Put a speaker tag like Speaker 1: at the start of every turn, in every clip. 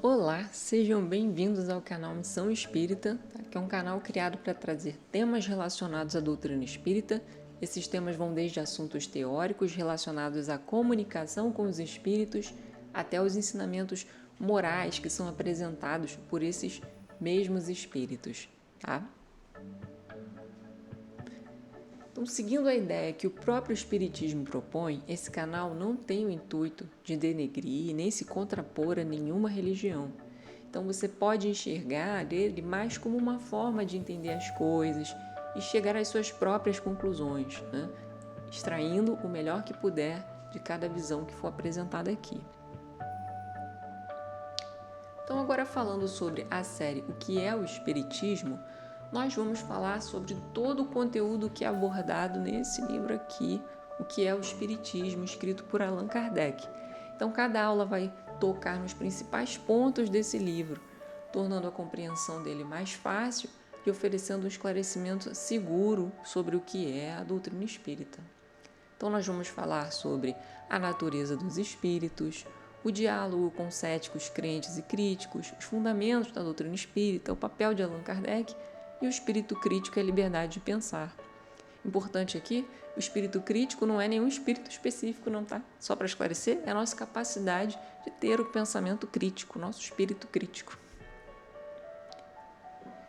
Speaker 1: Olá, sejam bem-vindos ao canal Missão Espírita, que é um canal criado para trazer temas relacionados à doutrina espírita. Esses temas vão desde assuntos teóricos relacionados à comunicação com os espíritos até os ensinamentos morais que são apresentados por esses mesmos espíritos, tá? Então, seguindo a ideia que o próprio Espiritismo propõe, esse canal não tem o intuito de denegrir nem se contrapor a nenhuma religião. Então, você pode enxergar ele mais como uma forma de entender as coisas e chegar às suas próprias conclusões, né? Extraindo o melhor que puder de cada visão que for apresentada aqui. Então, agora falando sobre a série O que é o Espiritismo, nós vamos falar sobre todo o conteúdo que é abordado nesse livro aqui, O que é o Espiritismo, escrito por Allan Kardec. Então, cada aula vai tocar nos principais pontos desse livro, tornando a compreensão dele mais fácil e oferecendo um esclarecimento seguro sobre o que é a doutrina espírita. Então, nós vamos falar sobre a natureza dos espíritos, o diálogo com céticos, crentes e críticos, os fundamentos da doutrina espírita, o papel de Allan Kardec e o espírito crítico é a liberdade de pensar. Importante aqui, o espírito crítico não é nenhum espírito específico, não, tá? Só para esclarecer, é a nossa capacidade de ter o pensamento crítico, nosso espírito crítico.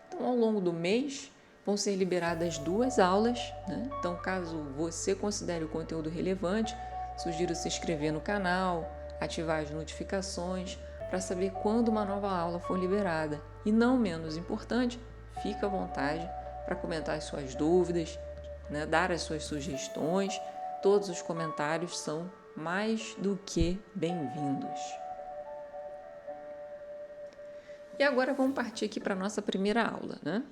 Speaker 1: Então, ao longo do mês, vão ser liberadas 2 aulas, né? Então, caso você considere o conteúdo relevante, sugiro se inscrever no canal, ativar as notificações para saber quando uma nova aula for liberada. E não menos importante, fique à vontade para comentar as suas dúvidas, né, dar as suas sugestões. Todos os comentários são mais do que bem-vindos. E agora vamos partir aqui para a nossa primeira aula, né?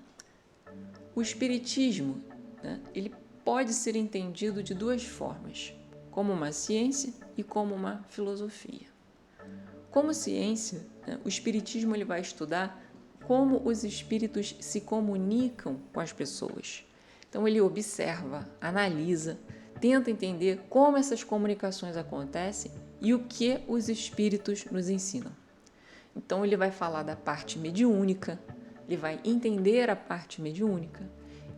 Speaker 1: O Espiritismo, né, ele pode ser entendido de 2 formas, como uma ciência e como uma filosofia. Como ciência, né, o Espiritismo ele vai estudar como os espíritos se comunicam com as pessoas. Então, ele observa, analisa, tenta entender como essas comunicações acontecem e o que os espíritos nos ensinam. Então, ele vai falar da parte mediúnica, ele vai entender a parte mediúnica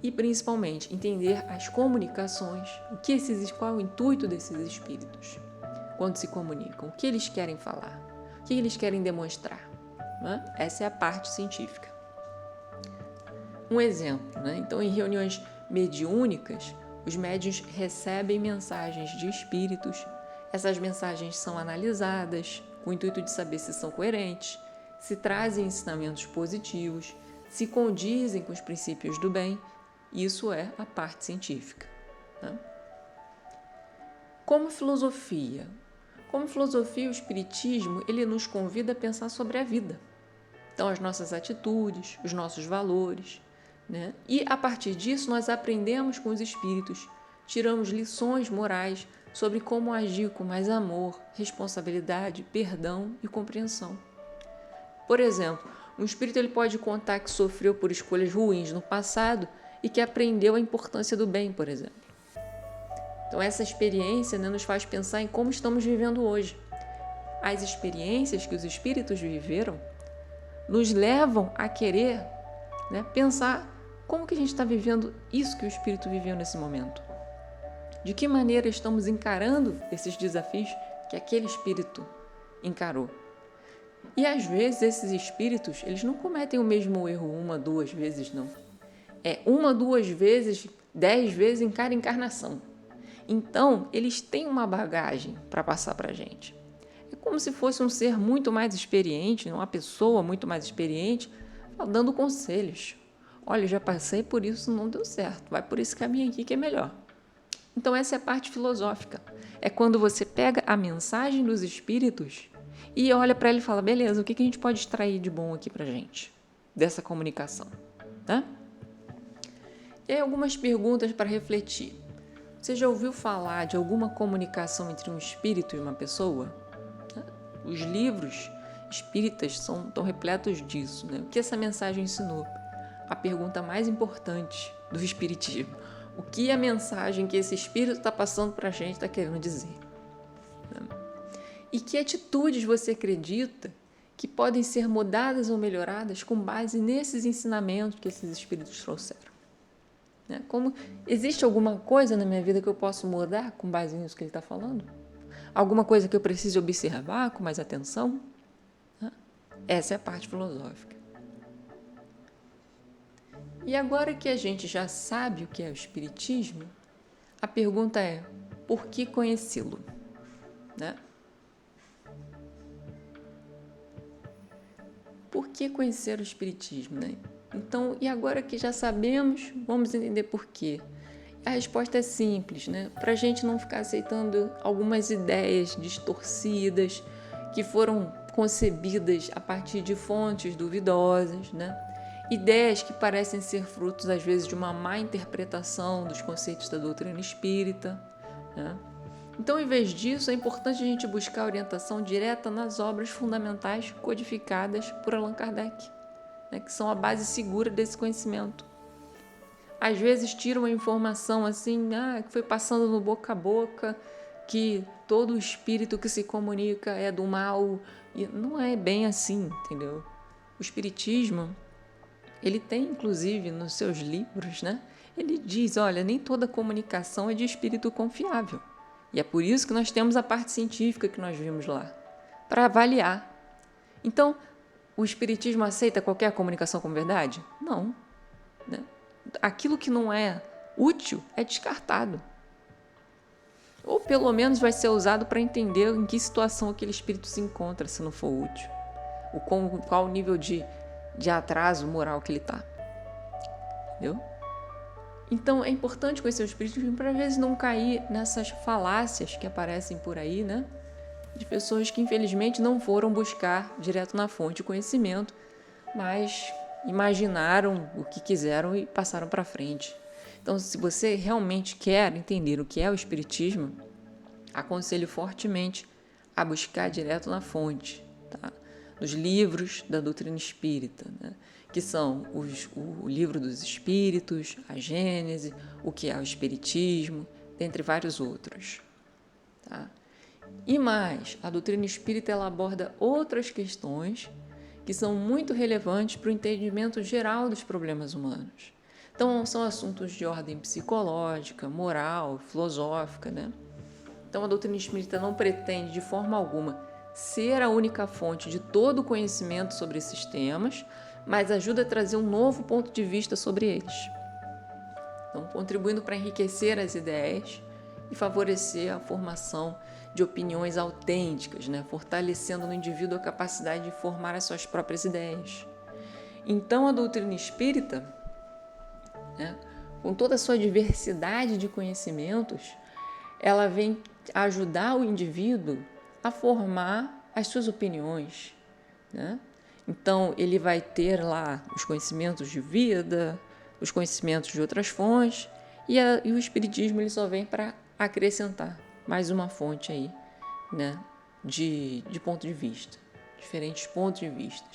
Speaker 1: e, principalmente, entender as comunicações, qual é o intuito desses espíritos quando se comunicam, o que eles querem falar, o que eles querem demonstrar. Né? Essa é a parte científica. Um exemplo, né? Então, em reuniões mediúnicas, os médiuns recebem mensagens de espíritos, essas mensagens são analisadas com o intuito de saber se são coerentes, se trazem ensinamentos positivos, se condizem com os princípios do bem. Isso é a parte científica. Né? Como filosofia, o Espiritismo ele nos convida a pensar sobre a vida. Então, as nossas atitudes, os nossos valores, né? E, a partir disso, nós aprendemos com os espíritos, tiramos lições morais sobre como agir com mais amor, responsabilidade, perdão e compreensão. Por exemplo, um espírito ele pode contar que sofreu por escolhas ruins no passado e que aprendeu a importância do bem, por exemplo. Então, essa experiência, né, nos faz pensar em como estamos vivendo hoje. As experiências que os espíritos viveram nos levam a querer, né, pensar como que a gente está vivendo isso que o espírito viveu nesse momento. De que maneira estamos encarando esses desafios que aquele espírito encarou. E às vezes esses espíritos, eles não cometem o mesmo erro 1, 2 vezes, não. É 1, 2 vezes, 10 vezes em cada encarnação. Então, eles têm uma bagagem para passar para a gente. É como se fosse um ser muito mais experiente, uma pessoa muito mais experiente, dando conselhos. Olha, já passei por isso, não deu certo. Vai por esse caminho aqui que é melhor. Então, essa é a parte filosófica. É quando você pega a mensagem dos espíritos e olha para ele e fala, beleza, o que a gente pode extrair de bom aqui para a gente, dessa comunicação? Tá? E aí, algumas perguntas para refletir. Você já ouviu falar de alguma comunicação entre um espírito e uma pessoa? Os livros espíritas estão repletos disso. Né? O que essa mensagem ensinou? A pergunta mais importante do espiritismo. O que a mensagem que esse espírito está passando para a gente está querendo dizer? E que atitudes você acredita que podem ser mudadas ou melhoradas com base nesses ensinamentos que esses espíritos trouxeram. Né? Como existe alguma coisa na minha vida que eu posso mudar com base nisso que ele está falando? Alguma coisa que eu preciso observar com mais atenção? Essa é a parte filosófica. E agora que a gente já sabe o que é o Espiritismo, a pergunta é: por que conhecê-lo? Né? Por que conhecer o Espiritismo? Né? Então, e agora que já sabemos, vamos entender por quê. A resposta é simples, né? Para a gente não ficar aceitando algumas ideias distorcidas que foram concebidas a partir de fontes duvidosas, né? Ideias que parecem ser frutos, às vezes, de uma má interpretação dos conceitos da doutrina espírita, né? Então, em vez disso, é importante a gente buscar orientação direta nas obras fundamentais codificadas por Allan Kardec, né? Que são a base segura desse conhecimento. Às vezes tiram a informação assim, que foi passando no boca a boca, que todo espírito que se comunica é do mal. E não é bem assim, entendeu? O Espiritismo, ele tem, inclusive, nos seus livros, né? Ele diz, olha, nem toda comunicação é de espírito confiável. E é por isso que nós temos a parte científica que nós vimos lá, para avaliar. Então, o Espiritismo aceita qualquer comunicação como verdade? Não, né? Aquilo que não é útil é descartado. Ou pelo menos vai ser usado para entender em que situação aquele espírito se encontra, se não for útil. Qual o nível de atraso moral que ele está. Entendeu? Então é importante conhecer o espiritismo para às vezes não cair nessas falácias que aparecem por aí, né? De pessoas que infelizmente não foram buscar direto na fonte o conhecimento, mas imaginaram o que quiseram e passaram para frente. Então, se você realmente quer entender o que é o Espiritismo, aconselho fortemente a buscar direto na fonte, tá? Nos livros da doutrina espírita, né? Que são o Livro dos Espíritos, a Gênese, o que é o Espiritismo, dentre vários outros. Tá? E mais, a doutrina espírita ela aborda outras questões que são muito relevantes para o entendimento geral dos problemas humanos. Então, são assuntos de ordem psicológica, moral, filosófica, né? Então, a doutrina espírita não pretende, de forma alguma, ser a única fonte de todo o conhecimento sobre esses temas, mas ajuda a trazer um novo ponto de vista sobre eles. Então, contribuindo para enriquecer as ideias e favorecer a formação de opiniões autênticas, né? Fortalecendo no indivíduo a capacidade de formar as suas próprias ideias. Então, a doutrina espírita, né, com toda a sua diversidade de conhecimentos, ela vem ajudar o indivíduo a formar as suas opiniões, né? Então, ele vai ter lá os conhecimentos de vida, os conhecimentos de outras fontes, e o Espiritismo ele só vem para acrescentar mais uma fonte aí, né, de ponto de vista, diferentes pontos de vista.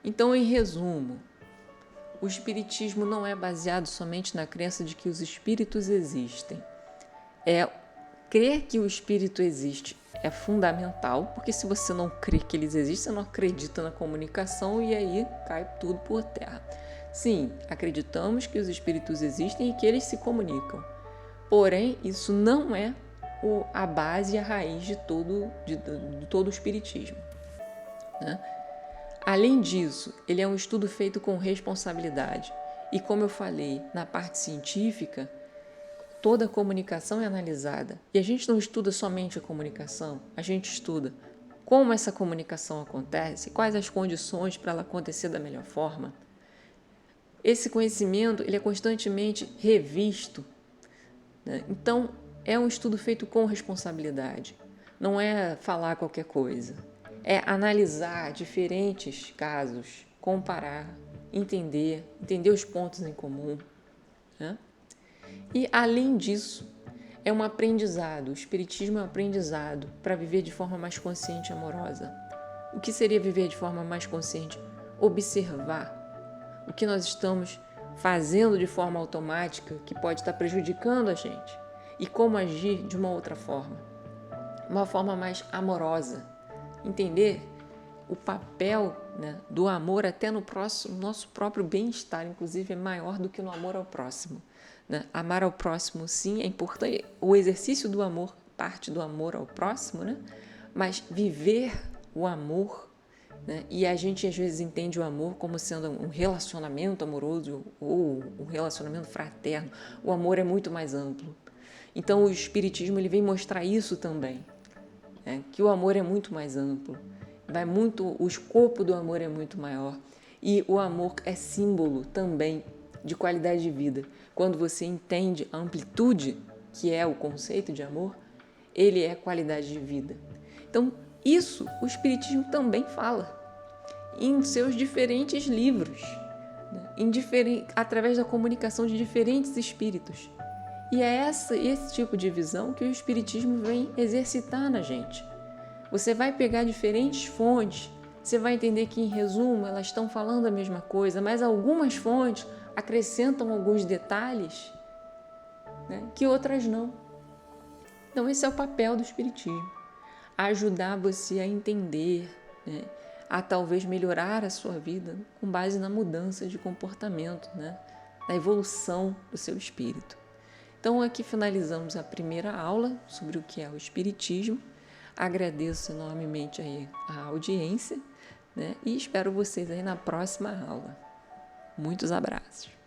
Speaker 1: Então, em resumo, o Espiritismo não é baseado somente na crença de que os espíritos existem. Crer que o espírito existe é fundamental, porque se você não crê que eles existem, você não acredita na comunicação e aí cai tudo por terra. Sim, acreditamos que os espíritos existem e que eles se comunicam. Porém, isso não é a base e a raiz de todo o espiritismo, né? Além disso, ele é um estudo feito com responsabilidade. E como eu falei, na parte científica, toda a comunicação é analisada. E a gente não estuda somente a comunicação, a gente estuda como essa comunicação acontece, quais as condições para ela acontecer da melhor forma. Esse conhecimento ele é constantemente revisto, né? Então, é um estudo feito com responsabilidade. Não é falar qualquer coisa. É analisar diferentes casos, comparar, entender os pontos em comum, né? E, além disso, é um aprendizado. O Espiritismo é um aprendizado para viver de forma mais consciente e amorosa. O que seria viver de forma mais consciente? Observar o que nós estamos fazendo de forma automática que pode estar prejudicando a gente e como agir de uma outra forma, uma forma mais amorosa. Entender o papel, né, do amor até no nosso próprio bem-estar, inclusive, é maior do que no amor ao próximo. Né? Amar ao próximo, sim, é importante. O exercício do amor parte do amor ao próximo, né? Mas viver o amor, né? E a gente às vezes entende o amor como sendo um relacionamento amoroso ou um relacionamento fraterno. O amor é muito mais amplo. Então o Espiritismo ele vem mostrar isso também, né? Que o amor é muito mais amplo, o escopo do amor é muito maior e o amor é símbolo também de qualidade de vida. Quando você entende a amplitude que é o conceito de amor, ele é qualidade de vida. Então, isso o Espiritismo também fala em seus diferentes livros, né? Através da comunicação de diferentes espíritos. E é esse tipo de visão que o Espiritismo vem exercitar na gente. Você vai pegar diferentes fontes, você vai entender que, em resumo, elas estão falando a mesma coisa, mas algumas fontes acrescentam alguns detalhes, né, que outras não. Então, esse é o papel do Espiritismo. Ajudar você a entender, né, a talvez melhorar a sua vida com base na mudança de comportamento, né, na evolução do seu espírito. Então, aqui finalizamos a primeira aula sobre o que é o Espiritismo. Agradeço enormemente aí a audiência, né, e espero vocês aí na próxima aula. Muitos abraços.